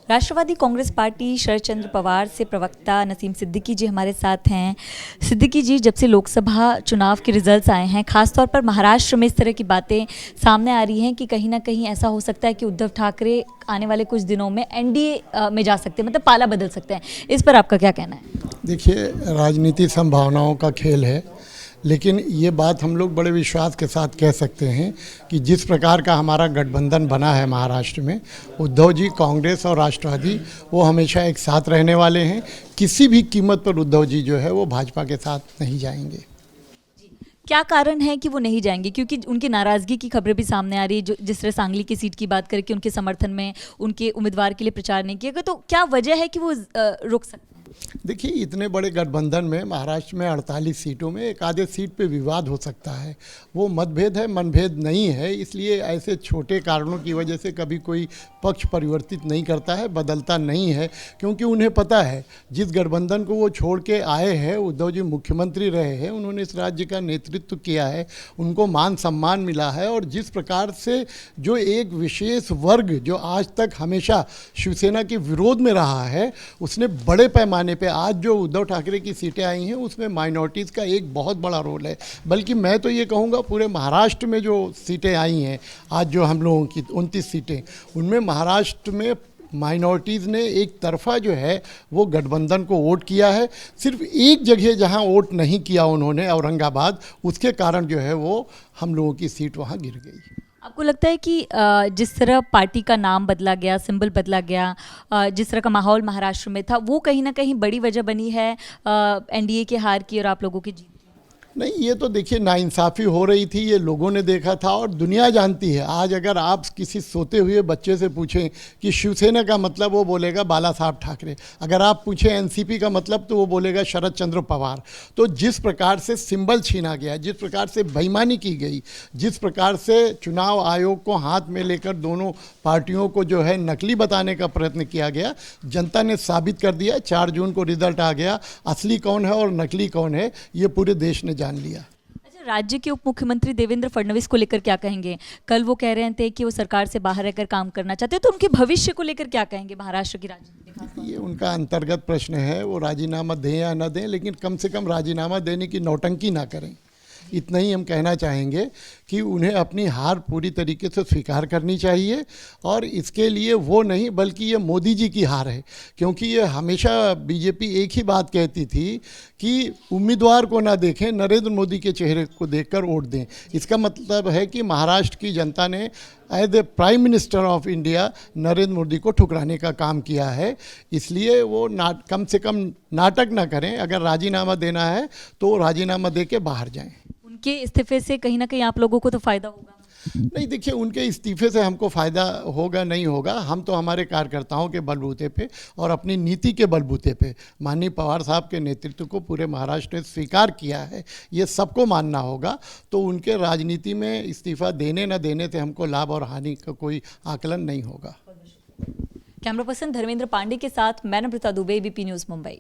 राष्ट्रवादी Congress party शरद चंद्र पवार से प्रवक्ता नसीम सिद्दीकी जी हमारे साथ हैं। सिद्दीकी जी, जब से लोकसभा चुनाव के रिजल्ट्स आए हैं, खासतौर पर महाराष्ट्र में इस तरह की बातें सामने आ रही हैं कि कहीं ना कहीं ऐसा हो सकता है कि उद्धव ठाकरे आने वाले कुछ दिनों में एनडीए में जा सकते हैं, मतलब पाला बदल सकते हैं। इस पर आपका क्या कहना है? देखिए, राजनीति संभावनाओं का खेल है, लेकिन ये बात हम लोग बड़े विश्वास के साथ कह सकते हैं कि जिस प्रकार का हमारा गठबंधन बना है महाराष्ट्र में, उद्धव जी, कांग्रेस और राष्ट्रवादी वो हमेशा एक साथ रहने वाले हैं। किसी भी कीमत पर उद्धव जी जो है वो भाजपा के साथ नहीं जाएंगे। क्या कारण है कि वो नहीं जाएंगे? क्योंकि उनकी नाराज़गी की खबरें भी सामने आ रही है। जो जिस तरह सांगली की सीट की बात करके उनके समर्थन में उनके उम्मीदवार के लिए प्रचार नहीं किया गया, तो क्या वजह है कि वो रुक सकते हैं? देखिए, इतने बड़े गठबंधन में महाराष्ट्र में 48 सीटों में एक आधे सीट पे विवाद हो सकता है। वो मतभेद है, मनभेद नहीं है। इसलिए ऐसे छोटे कारणों की वजह से कभी कोई पक्ष परिवर्तित नहीं करता है, बदलता नहीं है, क्योंकि उन्हें पता है जिस गठबंधन को वो छोड़ के आए हैं, उद्धव जी मुख्यमंत्री रहे हैं, उन्होंने इस राज्य का नेतृत्व किया है, उनको मान सम्मान मिला है। और जिस प्रकार से जो एक विशेष वर्ग जो आज तक हमेशा शिवसेना के विरोध में रहा है, उसने बड़े पैमाने पे आज जो उद्धव ठाकरे की सीटें आई हैं उसमें माइनॉरिटीज़ का एक बहुत बड़ा रोल है। बल्कि मैं तो ये कहूँगा पूरे महाराष्ट्र में जो सीटें आई हैं आज, जो हम लोगों की 29 सीटें, उनमें महाराष्ट्र में माइनॉरिटीज़ ने एक तरफा जो है वो गठबंधन को वोट किया है। सिर्फ एक जगह जहां वोट नहीं किया उन्होंने, औरंगाबाद, उसके कारण जो है वो हम लोगों की सीट वहां गिर गई। आपको लगता है कि जिस तरह पार्टी का नाम बदला गया, सिंबल बदला गया, जिस तरह का माहौल महाराष्ट्र में था, वो कहीं ना कहीं बड़ी वजह बनी है एनडीए के हार की और आप लोगों की जीत? नहीं, ये तो देखिए नाइंसाफ़ी हो रही थी, ये लोगों ने देखा था और दुनिया जानती है। आज अगर आप किसी सोते हुए बच्चे से पूछें कि शिवसेना का मतलब, वो बोलेगा बाला साहब ठाकरे। अगर आप पूछें एनसीपी का मतलब, तो वो बोलेगा शरद चंद्र पवार। तो जिस प्रकार से सिंबल छीना गया, जिस प्रकार से बेईमानी की गई, जिस प्रकार से चुनाव आयोग को हाथ में लेकर दोनों पार्टियों को जो है नकली बताने का प्रयत्न किया गया, जनता ने साबित कर दिया। 4 जून को रिजल्ट आ गया, असली कौन है और नकली कौन है ये पूरे देश ने जान लिया। अच्छा, राज्य के उप मुख्यमंत्री देवेंद्र फडणवीस को लेकर क्या कहेंगे? कल वो कह रहे थे कि वो सरकार से बाहर रहकर काम करना चाहते हैं, तो उनके भविष्य को लेकर क्या कहेंगे महाराष्ट्र की राजनीति? ये उनका अंतर्गत प्रश्न है, वो राजीनामा दें या न दें, लेकिन कम से कम राजीनामा देने की नौटंकी ना करें। इतना ही हम कहना चाहेंगे कि उन्हें अपनी हार पूरी तरीके से स्वीकार करनी चाहिए। और इसके लिए वो नहीं, बल्कि ये मोदी जी की हार है, क्योंकि ये हमेशा बीजेपी एक ही बात कहती थी कि उम्मीदवार को ना देखें, नरेंद्र मोदी के चेहरे को देखकर वोट दें। इसका मतलब है कि महाराष्ट्र की जनता ने as a prime minister of India Narendra Modi को ठुकराने का काम किया है। इसलिए वो कम से कम नाटक ना करें। अगर राजीनामा देना है तो राजीनामा दे के बाहर जाएं। उनके इस्तीफे से कहीं ना कहीं आप लोगों को तो फायदा होगा? नहीं, देखिए, उनके इस्तीफे से हमको फ़ायदा होगा नहीं होगा, हम तो हमारे कार्यकर्ताओं के बलबूते पे और अपनी नीति के बलबूते पे माननीय पवार साहब के नेतृत्व को पूरे महाराष्ट्र ने स्वीकार किया है, ये सबको मानना होगा। तो उनके राजनीति में इस्तीफा देने न देने से हमको लाभ और हानि का कोई आकलन नहीं होगा। कैमरा पर्सन धर्मेंद्र पांडे के साथ मैं नम्रता दुबे, एबीपी न्यूज़ मुंबई।